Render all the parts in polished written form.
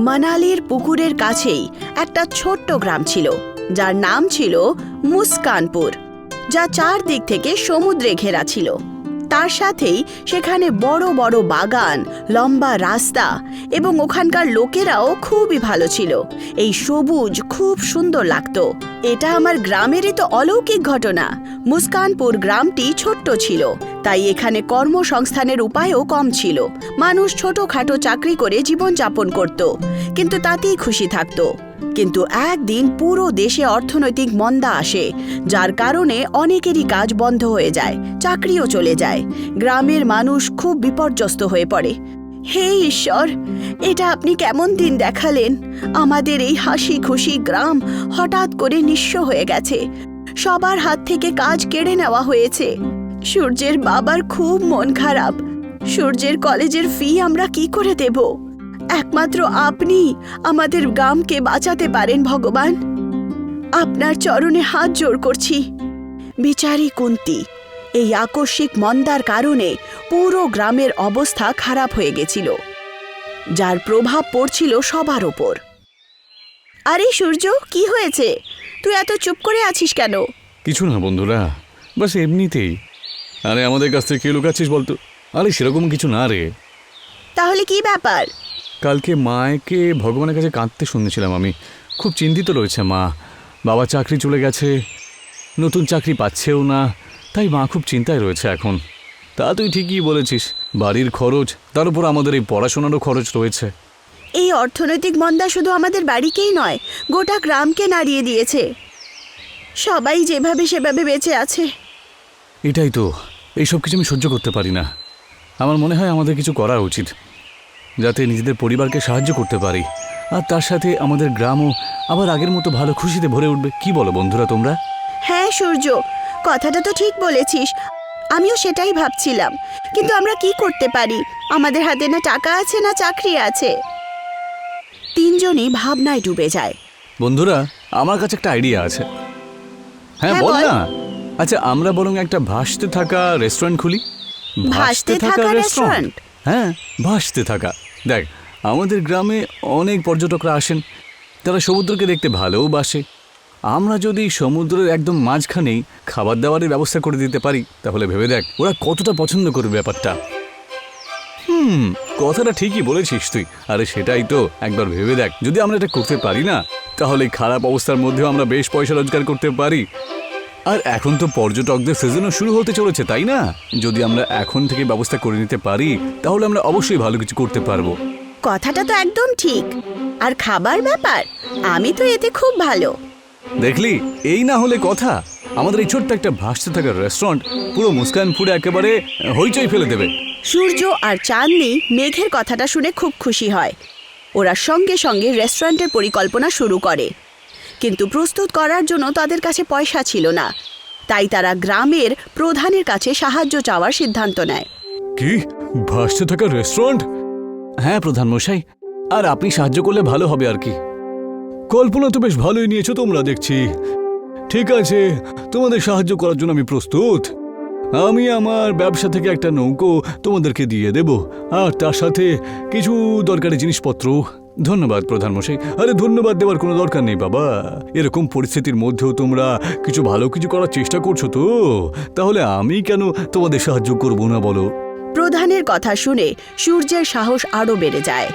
মানালির পুকুরের কাছেই একটা ছোট্ট গ্রাম ছিল, যার নাম ছিল মুস্কানপুর, যা চারদিক থেকে সমুদ্রে ঘেরা ছিল। তার সাথেই সেখানে বড় বড় বাগান, লম্বা রাস্তা এবং ওখানকার লোকেরাও খুবই ভালো ছিল। এই সবুজ খুব সুন্দর লাগতো। এটা আমার গ্রামেরই তো অলৌকিক ঘটনা। মুস্কানপুর গ্রামটি ছোট্ট ছিল, তাই এখানে কর্মসংস্থানের উপায়ও কম ছিল। মানুষ ছোটখাটো চাকরি করে জীবনযাপন করত, কিন্তু তাতেই খুশি থাকত। কিন্তু একদিন পুরো দেশে অর্থনৈতিক মন্দা আসে, যার কারণে অনেকেরই কাজ বন্ধ হয়ে যায়, চাকরিও চলে যায়। গ্রামের মানুষ খুব বিপর্যস্ত হয়ে পড়ে। হে ঈশ্বর, এটা আপনি কেমন দিন দেখালেন! আমাদের এই হাসি খুশি গ্রাম হঠাৎ করে নিঃস্ব হয়ে গেছে। সবার হাত থেকে কাজ কেড়ে নেওয়া হয়েছে। সূর্যের বাবার খুব মন খারাপ। সূর্যের কলেজের ফি আমরা কি করে দেব? একমাত্র আপনি আমাদের গ্রামকে বাঁচাতে পারেন ভগবান। আপনার চরণে হাত জোড় করছি। বিচারী কুন্তি, এই আকস্মিক মন্দার কারণে পুরো গ্রামের অবস্থা খারাপ হয়ে গেছিল, যার প্রভাব পড়ছিল সবার ওপর। আরে সূর্য, কি হয়েছে? তুই এত চুপ করে আছিস কেন? কিছু না বন্ধুরা, বাস এমনিতেই। আরে আমাদের কাছ থেকে কে লুকাচ্ছিস বলতো? আরে সেরকম কিছু না রে। তাহলে কি ব্যাপার? কালকে মাকে ভগবানের কাছে কাঁদতে শুনেছিলাম আমি। খুব চিন্তিত রয়েছে মা। বাবা চাকরি চলে গেছে, নতুন চাকরি পাচ্ছেও না, তাই মা খুব চিন্তায় রয়েছে এখন। তা তুই ঠিকই বলেছিস, বাড়ির খরচ, তার উপর আমাদের এই পড়াশোনারও খরচ রয়েছে। এই অর্থনৈতিক মন্দা শুধু আমাদের বাড়িকেই নয়, গোটা গ্রামকে নাড়িয়ে দিয়েছে। সবাই যেভাবে সেভাবে বেঁচে আছে। এটাই তো, এইসব কিছু আমি সহ্য করতে পারি না। আমার মনে হয় আমাদের কিছু করা উচিত, যাতে নিজেদের পরিবারকে সাহায্য করতে পারি, আর তার সাথে আমাদের গ্রামও আবার আগের মতো ভালো খুশিতে ভরে উঠবে। কি বলো বন্ধুরা তোমরা? হ্যাঁ সূর্য, কথাটা তো ঠিক বলেছিস। আমিও সেটাই ভাবছিলাম, কিন্তু আমরা কি করতে পারি? আমাদের হাতে না টাকা আছে না চাকরি আছে। তিনজনই ভাবনায় ডুবে যায়। বন্ধুরা, আমার কাছে একটা আইডিয়া আছে। হ্যাঁ হ্যাঁ, বল বল। না। আচ্ছা, আমরা বরং একটা ভাসতে থাকা রেস্টুরেন্ট খুলি। ভাসতে থাকা রেস্টুরেন্ট? হ্যাঁ, ভাসতে থাকা। দেখ, আমাদের গ্রামে অনেক পর্যটকরা আসেন, তারা সমুদ্রকে দেখতে ভালোবাসে। আমরা যদি সমুদ্রের একদম মাঝখানেই খাবার দাবারের ব্যবস্থা করে দিতে পারি, তাহলে ভেবে দেখ ওরা কতটা পছন্দ করবে ব্যাপারটা। কথাটা ঠিকই বলেছিস তুই। আরে সেটাই তো, একবার ভেবে দেখ, যদি আমরা এটা করতে পারি না, তাহলে খারাপ অবস্থার মধ্যেও আমরা বেশ পয়সা রোজগার করতে পারি। আর এখন তো পর্যটকদের সিজনও শুরু হতে চলেছে, তাই না? যদি আমরা এখন থেকে ব্যবস্থা করে নিতে পারি, তাহলে আমরা অবশ্যই ভালো কিছু করতে পারবো। কথাটা তো একদম ঠিক। আর খাবার ব্যাপার, আমি তো এতে খুব ভালো। দেখলি, এই না হলে কথা। আমাদের এই ছোট্ট একটা ভাসতে থাকা রেস্টুরেন্ট পুরো মুস্কানপুরে একেবারে হইচই ফেলে দেবে। সূর্য আর চাঁদনি মেঘের কথাটা শুনে খুব খুশি হয়। ওরা সঙ্গে সঙ্গে রেস্টুরেন্টের পরিকল্পনা শুরু করে, কিন্তু প্রস্তুত করার জন্য তাদের কাছে পয়সা ছিল না। তাই তারা গ্রামের প্রধানের কাছে সাহায্য চাওয়ার সিদ্ধান্ত নেয়। কি, ভাসতে থাকা রেস্টুরেন্ট? হ্যাঁ প্রধান মশাই, আর আপনি সাহায্য করলে ভালো হবে আর কি। কল্পনা তো বেশ ভালোই নিয়েছো তোমরা দেখছি। ঠিক আছে, তোমাদের সাহায্য করার জন্য আমি প্রস্তুত। আমি আমার ব্যবসা থেকে একটা নৌকো তোমাদেরকে দিয়ে দেব, আর তার সাথে কিছু দরকারি জিনিসপত্র। ধন্যবাদ প্রধান মশাই। আরে ধন্যবাদ দেওয়ার কোনো দরকার নেই বাবা। এরকম পরিস্থিতির মধ্যেও তোমরা কিছু ভালো কিছু করার চেষ্টা করছো তো, তাহলে আমি কেন তোমাদের সাহায্য করব না বলো? প্রধানের কথা শুনে সূর্যের সাহস আরও বেড়ে যায়,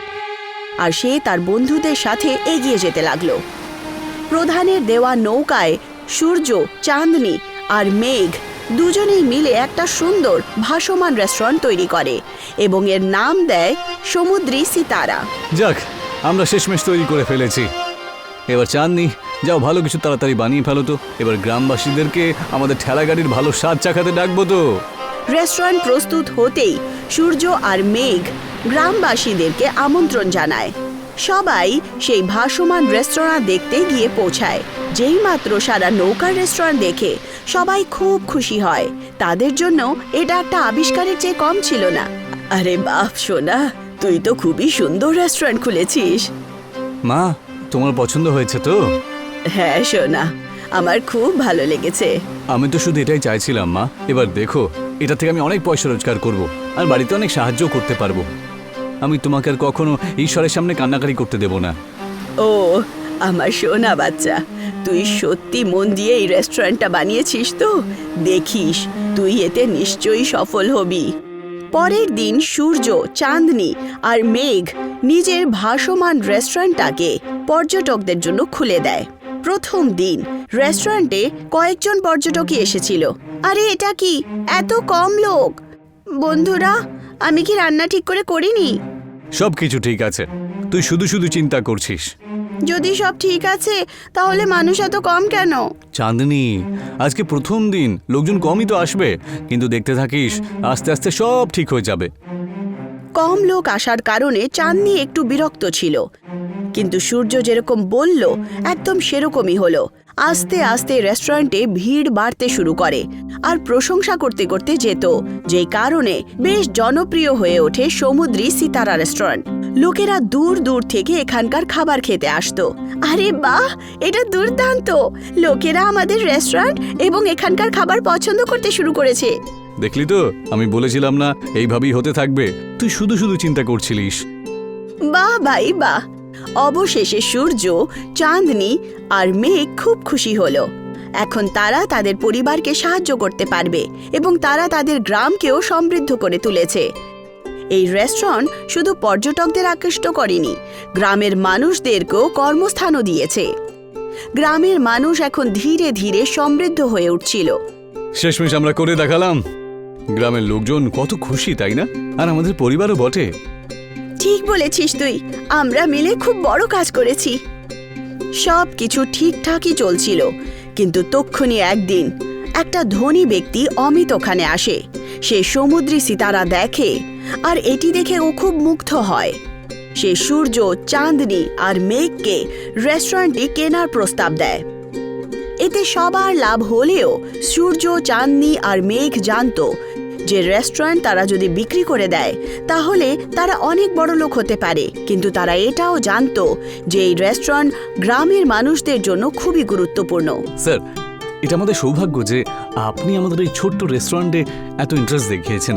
আর সে তার বন্ধুদের সাথে এগিয়ে যেতে লাগলো। প্রধানের দেওয়া নৌকায় সূর্য, চাঁদনি আর মেঘ দুজনেই মিলে একটা সুন্দর ভাসমান রেস্টুরেন্ট তৈরি করে এবং এর নাম দেয় সমুদ্রী সিতারা। যাক, আমরা শেষমেশ তৈরি করে ফেলেছি। এবার চাঁদনি, যাও ভালো কিছু তাড়াতাড়ি বানিয়ে ফেলো তো। এবার গ্রামবাসীদেরকে আমাদের ঠেলা গাড়ির ভালো স্বাদ চাখাতে ডাকবো তো। রেস্টুরেন্ট প্রস্তুত হতেই সূর্য আর মেঘ গ্রামবাসীদেরকে আমন্ত্রণ জানায়। সবাই সেই ভাসমান রেস্তোরাঁ দেখতে গিয়ে পৌঁছায়। যেই মাত্র সারা নৌকার রেস্টুরেন্ট দেখে সবাই খুব খুশি হয়। তাদের জন্য এটা একটা আবিষ্কারের চেয়ে কম ছিল না। আরে বাপ সোনা, তুই তো খুবই সুন্দর রেস্টুরেন্ট খুলেছিস। মা, তোমার পছন্দ হয়েছে তো? হ্যাঁ সোনা, আমার খুব ভালো লেগেছে। আমি তো শুধু এটাই চাইছিলাম মা। এবার দেখো, এটা থেকে আমি অনেক পয়সা রোজগার করব, আর বাড়িতে অনেক সাহায্য করতে পারবো। আমি তোমাকে আর কখনো ঈশ্বরের সামনে কান্নাকারি করতে দেব না। ও আমার সোনা বাচ্চা, তুই সত্যি মন দিয়ে এই রেস্টুরেন্টটা বানিয়েছিস তো? দেখিস তুই এতে নিশ্চয়ই সফল হবি। পরের দিন সূর্য, চাঁদনি আর মেঘ নিজের ভাসমান রেস্টুরেন্টটাকে পর্যটকদের জন্য খুলে দেয়। প্রথম দিন রেস্টুরেন্টে কয়েকজন পর্যটকই এসেছিল। আরে এটা কি, এত কম লোক! বন্ধুরা, আমি কি রান্না ঠিক করে করিনি? সব কিছু ঠিক আছে, তুই শুধু শুধু চিন্তা করছিস। যদি সব ঠিক আছে তাহলে মানুষ এত কম কেন? চাঁদনি, আজকে প্রথম দিন, লোকজন কমই তো আসবে, কিন্তু দেখতে থাকিস আস্তে আস্তে সব ঠিক হয়ে যাবে। কম লোক আসার কারণে চাঁদনি একটু বিরক্ত ছিল, কিন্তু সূর্য যেরকম বলল একদম সেরকমই হলো। আস্তে আস্তে রেস্টুরেন্টে ভিড় বাড়তে শুরু করে আর প্রশংসা করতে করতে যেত, যেই কারণে বেশ জনপ্রিয় হয়ে ওঠে সমুদ্রী সিতারা রেস্টুরেন্ট। লোকেরা দূর দূর থেকে এখানকার খাবার খেতে আসতো। আরে বাহ, এটা দুর্দান্ত! লোকেরা আমাদের রেস্টুরেন্ট এবং এখানকার খাবার পছন্দ করতে শুরু করেছে। দেখলি তো, আমি বলেছিলাম না এইভাবেই হতে থাকবে। তুই শুধু শুধু চিন্তা করছিলিস। বাহ ভাই বাহ! অবশেষে সূর্য, চাঁদনি আর মেঘ খুব খুশি হলো। এখন তারা তাদের পরিবারকে সাহায্য করতে পারবে এবং তারা তাদের গ্রামকেও সমৃদ্ধ করে তুলেছে। এই রেস্টুরেন্ট শুধু পর্যটকদের আকৃষ্ট করেনি, গ্রামের মানুষদেরকেও কর্মস্থানও দিয়েছে। গ্রামের মানুষ এখন ধীরে ধীরে সমৃদ্ধ হয়ে উঠছিল। শেষমেশ আমরা করে দেখালাম। গ্রামের লোকজন কত খুশি, তাই না? আর আমাদের পরিবারও বটে। ঠিক বলেছিস তুই, আমরা মিলে খুব বড় কাজ করেছি। সব কিছু ঠিকঠাকই চলছিল, কিন্তু তক্ষুনি একদিন একটা ধনী ব্যক্তি অমিত ওখানে আসে। সে সমুদ্রী সিতারা দেখে আর এটি দেখে ও খুব মুগ্ধ হয়। সে সূর্য, চাঁদনি আর মেঘকে রেস্টুরেন্টটি কেনার প্রস্তাব দেয়। এতে সবার লাভ হলেও সূর্য, চাঁদনি আর মেঘ জানতো যে রেস্টুরেন্ট তারা যদি বিক্রি করে দেয় তাহলে তারা অনেক বড় লোক হতে পারে, কিন্তু তারা এটাও জানতো যে এই রেস্টুরেন্ট গ্রামের মানুষদের জন্য খুবই গুরুত্বপূর্ণ। স্যার, এটা আমাদের সৌভাগ্য যে আপনি আমাদের এই ছোট্ট রেস্টুরেন্টে এত ইন্টারেস্ট দেখিয়েছেন,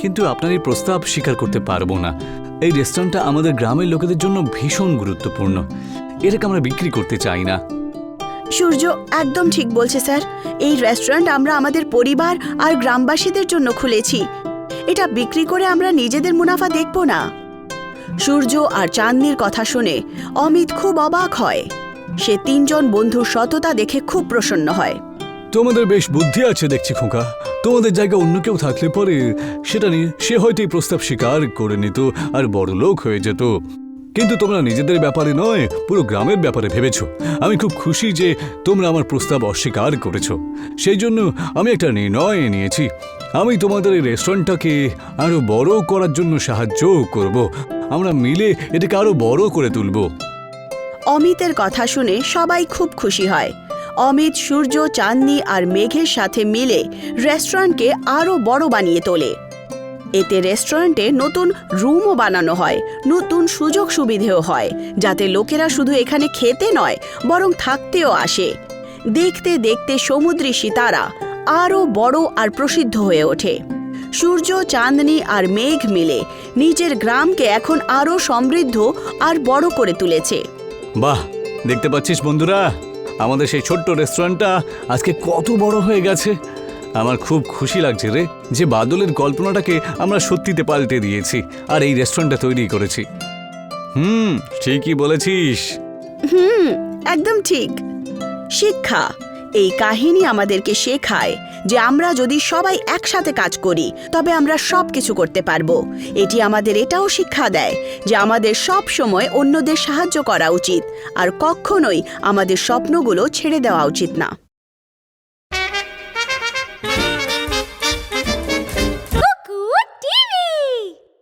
কিন্তু আপনার এই প্রস্তাব স্বীকার করতে পারবো না। এই রেস্টুরেন্টটা আমাদের গ্রামের লোকেদের জন্য ভীষণ গুরুত্বপূর্ণ, এটাকে আমরা বিক্রি করতে চাই না। সূর্য একদম ঠিক বলছে স্যার। এই রেস্টুরেন্ট আমরা আমাদের পরিবার আর গ্রামবাসীদের জন্য খুলেছি, এটা বিক্রি করে আমরা নিজেদের মুনাফা দেখব না। সূর্য আর চাঁদনির কথা শুনে অমিত খুব অবাক হয়। সে তিনজন বন্ধুর সততা দেখে খুব প্রসন্ন হয়। তোমাদের বেশ বুদ্ধি আছে দেখছি খোকা। তোমাদের জায়গায় অন্য কেউ থাকলে পরে সেটা নিয়ে সে হয়তো এই প্রস্তাব স্বীকার করে নিত আর বড় লোক হয়ে যেত, কিন্তু তোমরা নিজেদের ব্যাপারে নয়, পুরো গ্রামের ব্যাপারে ভেবেছো। আমি খুব খুশি যে তোমরা আমার প্রস্তাব অস্বীকার করেছো। সেই জন্য আমি একটা নির্ণয় নিয়েছি। আমি তোমাদের এই রেস্টুরেন্টটাকে আরো বড় করার জন্য সাহায্য করব। আমরা মিলে এটাকে আরো বড় করে তুলব। অমিতের কথা শুনে সবাই খুব খুশি হয়। অমিত সূর্য, চাঁদনি আর মেঘের সাথে মিলে রেস্টুরেন্টকে আরো বড় বানিয়ে তোলে। এতে রেস্টুরেন্টে নতুন রুমও বানানো হয়, নতুন সুযোগ সুবিধেও হয়, যাতে লোকেরা শুধু এখানে খেতে নয় বরং থাকতেও আসে। দেখতে দেখতে সমুদ্রী সিতারা আরও বড় আর প্রসিদ্ধ হয়ে ওঠে। সূর্য, চাঁদনি আর মেঘ মিলে নিজের গ্রামকে এখন আরও সমৃদ্ধ আর বড় করে তুলেছে। বাহ, দেখতে পাচ্ছিস বন্ধুরা, আমাদের সেই ছোট্ট রেস্টুরেন্টটা আজকে কত বড় হয়ে গেছে। আমার খুব খুশি লাগছে রে যে বাদলের কল্পনাটাকে আমরা সত্যিতে পাল্টে দিয়েছি আর এই রেস্টুরেন্টটা তৈরি করেছি। ঠিকই বলেছিস। একদম ঠিক। শিক্ষা, এই কাহিনী আমাদেরকে শেখায় যে আমরা যদি সবাই একসাথে কাজ করি তবে আমরা সব কিছু করতে পারবো। এটি আমাদের এটাও শিক্ষা দেয় যে আমাদের সব সময় অন্যদের সাহায্য করা উচিত আর কখনোই আমাদের স্বপ্নগুলো ছেড়ে দেওয়া উচিত না।